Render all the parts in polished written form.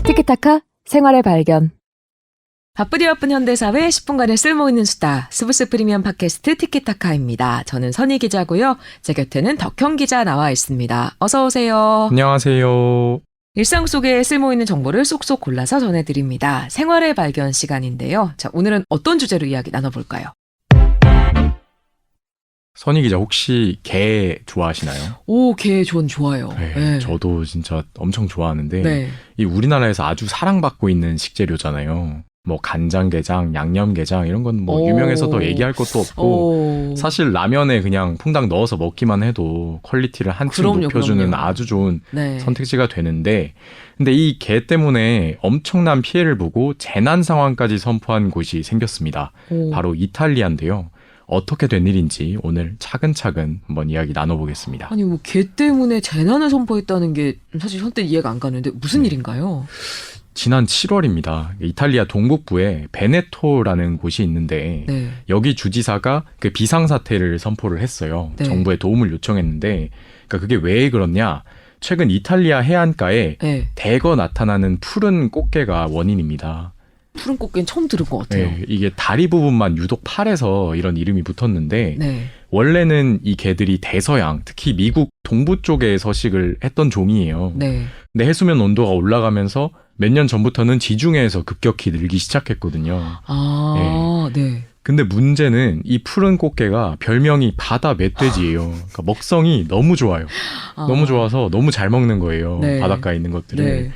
티키타카 생활의 발견. 바쁘디 바쁜 현대사회 10분간의 쓸모있는 수다. 스브스 프리미엄 팟캐스트 티키타카입니다. 저는 선희 기자고요. 제 곁에는 덕형 기자 나와 있습니다. 어서 오세요. 안녕하세요. 일상 속에 쓸모있는 정보를 쏙쏙 골라서 전해드립니다. 생활의 발견 시간인데요. 자, 오늘은 어떤 주제로 이야기 나눠볼까요? 선희 기자 혹시 게 좋아하시나요? 오, 게 전 좋아요. 네, 저도 진짜 엄청 좋아하는데 네. 이 우리나라에서 아주 사랑받고 있는 식재료잖아요. 뭐 간장게장, 양념게장 이런 건 뭐 오. 유명해서 더 얘기할 것도 없고 오. 사실 라면에 그냥 퐁당 넣어서 먹기만 해도 퀄리티를 한층 그럼요, 높여주는 그럼요. 아주 좋은 네. 선택지가 되는데 근데 이 게 때문에 엄청난 피해를 보고 재난 상황까지 선포한 곳이 생겼습니다. 오. 바로 이탈리아인데요. 어떻게 된 일인지 오늘 차근차근 한번 이야기 나눠보겠습니다. 아니 뭐 개 때문에 재난을 선포했다는 게 사실 선뜻 이해가 안 가는데 무슨 네. 일인가요? 지난 7월입니다. 이탈리아 동북부에 베네토라는 곳이 있는데 네. 여기 주지사가 그 비상사태를 선포를 했어요. 네. 정부에 도움을 요청했는데 그러니까 그게 왜 그렇냐? 최근 이탈리아 해안가에 네. 대거 나타나는 푸른 꽃게가 원인입니다. 푸른 꽃게는 처음 들은 것 같아요. 네, 이게 다리 부분만 유독 파래서 이런 이름이 붙었는데 네. 원래는 이 개들이 대서양, 특히 미국 동부 쪽에 서식을 했던 종이에요. 네. 근데 해수면 온도가 올라가면서 몇 년 전부터는 지중해에서 급격히 늘기 시작했거든요. 아, 네. 근데 문제는 이 푸른 꽃게가 별명이 바다 멧돼지예요. 그러니까 먹성이 너무 좋아요. 아. 너무 좋아서 너무 잘 먹는 거예요. 네. 바닷가에 있는 것들을. 네.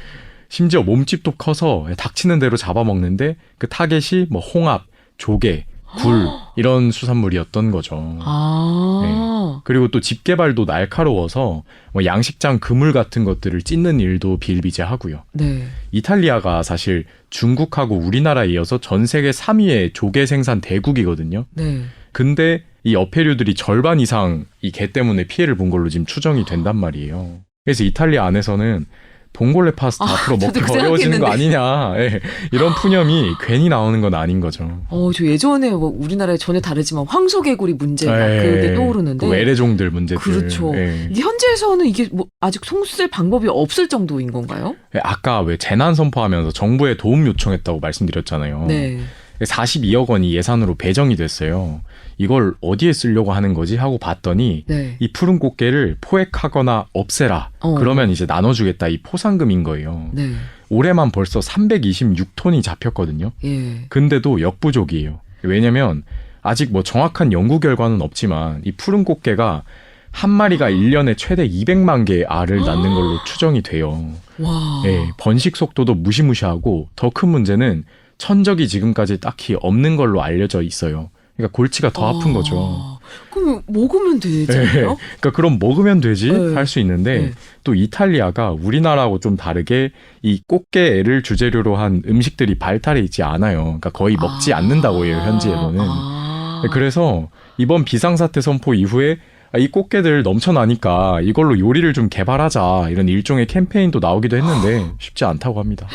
심지어 몸집도 커서 닥치는 대로 잡아먹는데 그 타겟이 뭐 홍합, 조개, 굴 이런 수산물이었던 거죠. 아. 그리고 또 집게발도 날카로워서 뭐 양식장 그물 같은 것들을 찢는 일도 비일비재하고요. 네. 이탈리아가 사실 중국하고 우리나라에 이어서 전 세계 3위의 조개 생산 대국이거든요. 네. 근데 이 어패류들이 절반 이상 이 게 때문에 피해를 본 걸로 지금 추정이 된단 말이에요. 그래서 이탈리아 안에서는 봉골레 파스타 앞으로 저도 먹기 그 어려워지는 거 생각했는데. 아니냐. 예, 이런 푸념이 괜히 나오는 건 아닌 거죠. 저 예전에 뭐 우리나라에 전혀 다르지만 황소개구리 문제 막 예, 그게 떠오르는데. 그 외래종들 문제들. 그렇죠. 예. 이게 현지에서는 이게 뭐 아직 송수될 방법이 없을 정도인 건가요? 아까 왜 재난 선포하면서 정부에 도움 요청했다고 말씀드렸잖아요. 네. 42억 원이 예산으로 배정이 됐어요. 이걸 어디에 쓰려고 하는 거지 하고 봤더니 네. 이 푸른 꽃게를 포획하거나 없애라. 그러면 이제 나눠주겠다. 이 포상금인 거예요. 네. 올해만 벌써 326톤이 잡혔거든요. 예. 근데도 역부족이에요. 왜냐면 아직 뭐 정확한 연구 결과는 없지만 이 푸른 꽃게가 한 마리가 1년에 최대 200만 개의 알을 낳는 걸로 추정이 돼요. 와. 예, 번식 속도도 무시무시하고 더 큰 문제는 천적이 지금까지 딱히 없는 걸로 알려져 있어요. 그러니까 골치가 더 아픈 거죠. 그럼 먹으면 되지 네. 않나요? 그러니까 그럼 먹으면 되지 네. 할 수 있는데 네. 또 이탈리아가 우리나라하고 좀 다르게 이 꽃게를 주재료로 한 음식들이 발달해 있지 않아요. 그러니까 거의 먹지 않는다고 해요, 현지에서는. 네, 그래서 이번 비상사태 선포 이후에 이 꽃게들 넘쳐나니까 이걸로 요리를 좀 개발하자 이런 일종의 캠페인도 나오기도 했는데 쉽지 않다고 합니다.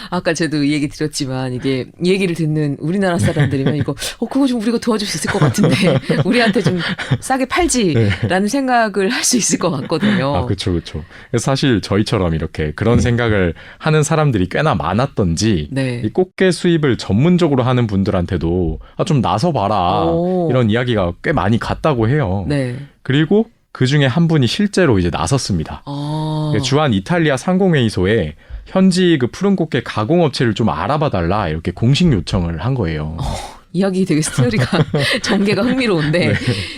아까 저도 이 얘기 드렸지만 이게 이 얘기를 듣는 우리나라 사람들이면 이거 그거 좀 우리가 도와줄 수 있을 것 같은데 우리한테 좀 싸게 팔지라는 생각을 할 수 있을 것 같거든요. 아, 그렇죠, 그렇죠. 사실 저희처럼 이렇게 그런 생각을 하는 사람들이 꽤나 많았던지 네. 이 꽃게 수입을 전문적으로 하는 분들한테도 좀 나서봐라 오. 이런 이야기가 꽤 많이 갔다고 해요. 네. 그리고 그 중에 한 분이 실제로 이제 나섰습니다. 주한 이탈리아 상공회의소에 현지 그 푸른 꽃게 가공업체를 좀 알아봐달라 이렇게 공식 요청을 한 거예요. 이야기 되게 스토리가 전개가 흥미로운데 네.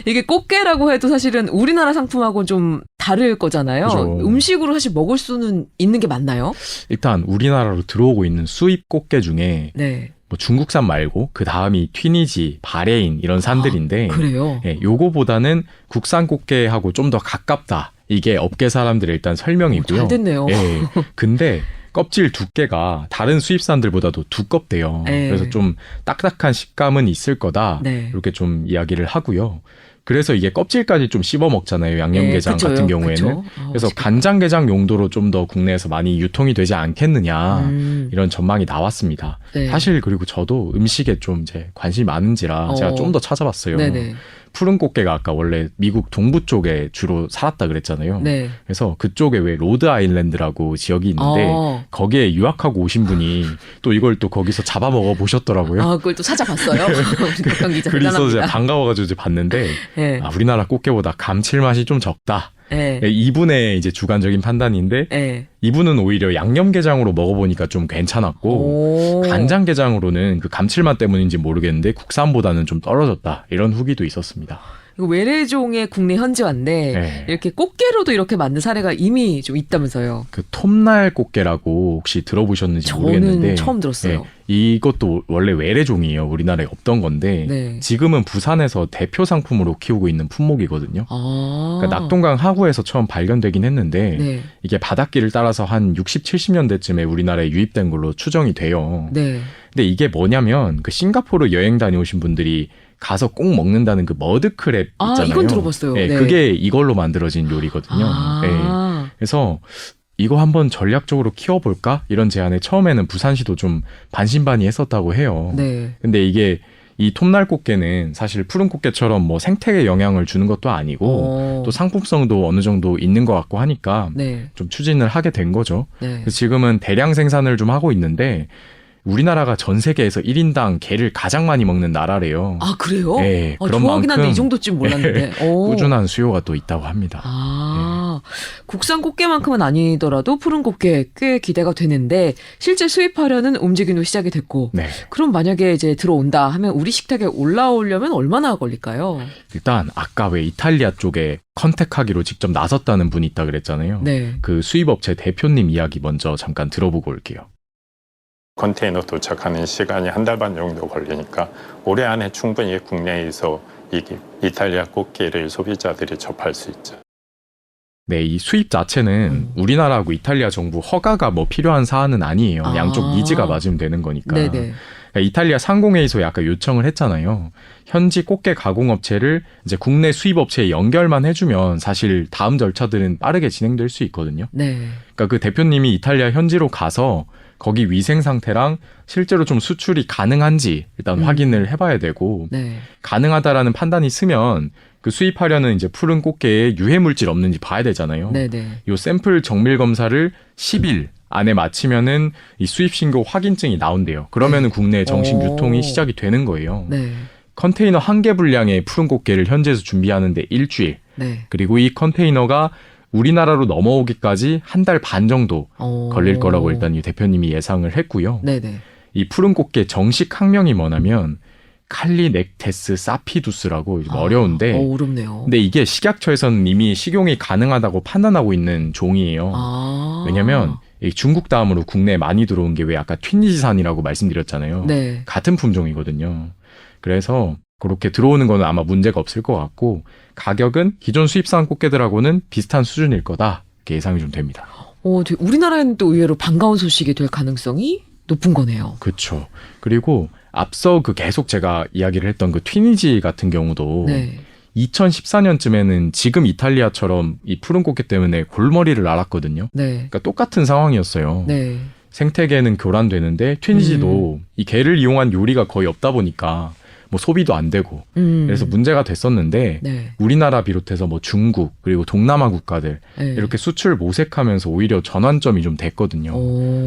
이게 꽃게라고 해도 사실은 우리나라 상품하고 좀 다를 거잖아요. 그죠. 음식으로 사실 먹을 수는 있는 게 맞나요? 일단 우리나라로 들어오고 있는 수입 꽃게 중에 네. 뭐 중국산 말고 그 다음이 튀니지, 바레인 이런 산들인데 그래요? 예, 요거보다는 국산 꽃게하고 좀 더 가깝다. 이게 업계 사람들의 일단 설명이고요. 잘 됐네요. 예, 근데 껍질 두께가 다른 수입산들보다도 두껍대요. 네. 그래서 좀 딱딱한 식감은 있을 거다. 네. 이렇게 좀 이야기를 하고요. 그래서 이게 껍질까지 좀 씹어 먹잖아요. 양념게장 그쵸, 같은 경우에는. 그쵸. 그래서 맛있겠다. 간장게장 용도로 좀 더 국내에서 많이 유통이 되지 않겠느냐. 이런 전망이 나왔습니다. 네. 사실 그리고 저도 음식에 좀 이제 관심이 많은지라 제가 좀 더 찾아봤어요. 네네. 푸른 꽃게가 아까 원래 미국 동부 쪽에 주로 살았다 그랬잖아요. 네. 그래서 그쪽에 왜 로드 아일랜드라고 지역이 있는데 거기에 유학하고 오신 분이 또 이걸 또 거기서 잡아먹어 보셨더라고요. 아, 그걸 또 찾아봤어요. 우리 덕경 기자 그래서 대단합니다. 제가 반가워가지고 이제 봤는데 네. 우리나라 꽃게보다 감칠맛이 좀 적다. 네. 이분의 이제 주관적인 판단인데 네. 이분은 오히려 양념게장으로 먹어보니까 좀 괜찮았고 간장게장으로는 그 감칠맛 때문인지 모르겠는데 국산보다는 좀 떨어졌다. 이런 후기도 있었습니다. 이거 외래종의 국내 현지화인데 네. 이렇게 꽃게로도 이렇게 만든 사례가 이미 좀 있다면서요. 그 톱날 꽃게라고 혹시 들어보셨는지 모르겠는데 저는 처음 들었어요. 네, 이것도 원래 외래종이에요. 우리나라에 없던 건데 네. 지금은 부산에서 대표 상품으로 키우고 있는 품목이거든요. 그러니까 낙동강 하구에서 처음 발견되긴 했는데 네. 이게 바닷길을 따라서 한 60, 70년대쯤에 우리나라에 유입된 걸로 추정이 돼요. 네. 근데 이게 뭐냐면 그 싱가포르 여행 다녀오신 분들이 가서 꼭 먹는다는 그 머드크랩 있잖아요. 이건 들어봤어요. 네, 네. 그게 이걸로 만들어진 요리거든요. 네. 그래서 이거 한번 전략적으로 키워볼까? 이런 제안에 처음에는 부산시도 좀 반신반의했었다고 해요. 네. 근데 이게 이 톱날 꽃게는 사실 푸른 꽃게처럼 뭐 생태계 영향을 주는 것도 아니고 또 상품성도 어느 정도 있는 것 같고 하니까 네. 좀 추진을 하게 된 거죠. 네. 그래서 지금은 대량 생산을 좀 하고 있는데 우리나라가 전 세계에서 1인당 게를 가장 많이 먹는 나라래요. 아, 그래요? 네, 그런 좋아하긴 한데 만큼 이 정도쯤 몰랐는데. 꾸준한 수요가 또 있다고 합니다. 국산 꽃게만큼은 아니더라도 푸른 꽃게 꽤 기대가 되는데 실제 수입하려는 움직임도 시작이 됐고 네. 그럼 만약에 이제 들어온다 하면 우리 식탁에 올라오려면 얼마나 걸릴까요? 일단 아까 왜 이탈리아 쪽에 컨택하기로 직접 나섰다는 분이 있다 그랬잖아요. 네. 그 수입업체 대표님 이야기 먼저 잠깐 들어보고 올게요. 컨테이너 도착하는 시간이 한 달 반 정도 걸리니까 올해 안에 충분히 국내에서 이탈리아 꽃게를 소비자들이 접할 수 있죠. 네, 이 수입 자체는 우리나라하고 이탈리아 정부 허가가 뭐 필요한 사안은 아니에요. 양쪽 니즈가 맞으면 되는 거니까. 네네. 그러니까 이탈리아 상공회의소에 아까 요청을 했잖아요. 현지 꽃게 가공업체를 이제 국내 수입업체에 연결만 해주면 사실 다음 절차들은 빠르게 진행될 수 있거든요. 네. 그러니까 그 대표님이 이탈리아 현지로 가서 거기 위생 상태랑 실제로 좀 수출이 가능한지 일단 확인을 해봐야 되고 네. 가능하다라는 판단이 쓰면 그 수입하려는 이제 푸른 꽃게에 유해 물질 없는지 봐야 되잖아요. 네네. 요 샘플 정밀 검사를 10일 안에 마치면은 이 수입 신고 확인증이 나온대요. 그러면은 국내 정식 유통이 시작이 되는 거예요. 네. 컨테이너 1개 분량의 푸른 꽃게를 현지에서 준비하는데 일주일. 네. 그리고 이 컨테이너가 우리나라로 넘어오기까지 한 달 반 정도 걸릴 거라고 일단 이 대표님이 예상을 했고요. 네네. 이 푸른 꽃게 정식 학명이 뭐냐면 칼리넥테스 사피두스라고 좀 어려운데 어렵네요. 근데 이게 식약처에서는 이미 식용이 가능하다고 판단하고 있는 종이에요. 왜냐면 중국 다음으로 국내에 많이 들어온 게 왜 아까 튀니지산이라고 말씀드렸잖아요. 네. 같은 품종이거든요. 그래서 그렇게 들어오는 거는 아마 문제가 없을 것 같고 가격은 기존 수입산 꽃게들하고는 비슷한 수준일 거다. 이렇게 예상이 좀 됩니다. 되게 우리나라에는 또 의외로 반가운 소식이 될 가능성이 높은 거네요. 그렇죠. 그리고 앞서 그 계속 제가 이야기를 했던 그 튀니지 같은 경우도 네. 2014년쯤에는 지금 이탈리아처럼 이 푸른 꽃게 때문에 골머리를 앓았거든요. 네. 그러니까 똑같은 상황이었어요. 네. 생태계는 교란되는데 튀니지도 이 게를 이용한 요리가 거의 없다 보니까 뭐 소비도 안 되고 그래서 문제가 됐었는데 네. 우리나라 비롯해서 뭐 중국 그리고 동남아 국가들 네. 이렇게 수출 모색하면서 오히려 전환점이 좀 됐거든요.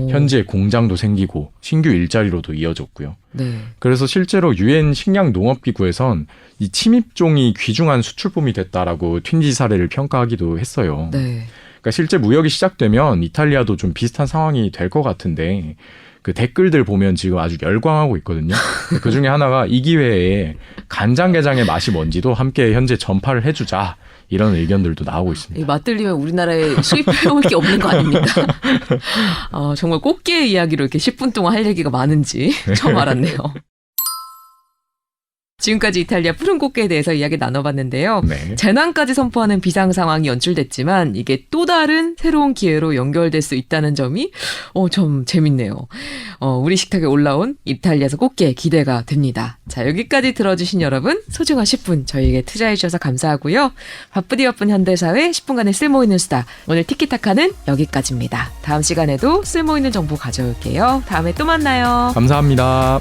현지에 공장도 생기고 신규 일자리로도 이어졌고요. 네. 그래서 실제로 유엔 식량농업기구에선 이 침입종이 귀중한 수출품이 됐다라고 튀니지 사례를 평가하기도 했어요. 네. 그러니까 실제 무역이 시작되면 이탈리아도 좀 비슷한 상황이 될 것 같은데 그 댓글들 보면 지금 아주 열광하고 있거든요. 그 중에 하나가 이 기회에 간장게장의 맛이 뭔지도 함께 현재 전파를 해주자 이런 의견들도 나오고 있습니다. 맛들리면 우리나라에 수입해올 게 없는 거 아닙니까? 정말 꽃게 이야기로 이렇게 10분 동안 할 얘기가 많은지 처음 알았네요. 지금까지 이탈리아 푸른 꽃게에 대해서 이야기 나눠봤는데요. 네. 재난까지 선포하는 비상 상황이 연출됐지만 이게 또 다른 새로운 기회로 연결될 수 있다는 점이 좀 재밌네요. 우리 식탁에 올라온 이탈리아에서 꽃게 기대가 됩니다. 자, 여기까지 들어주신 여러분 소중한 10분 저희에게 투자해 주셔서 감사하고요. 바쁘디 바쁜 현대사회 10분간의 쓸모있는 수다. 오늘 티키타카는 여기까지입니다. 다음 시간에도 쓸모있는 정보 가져올게요. 다음에 또 만나요. 감사합니다.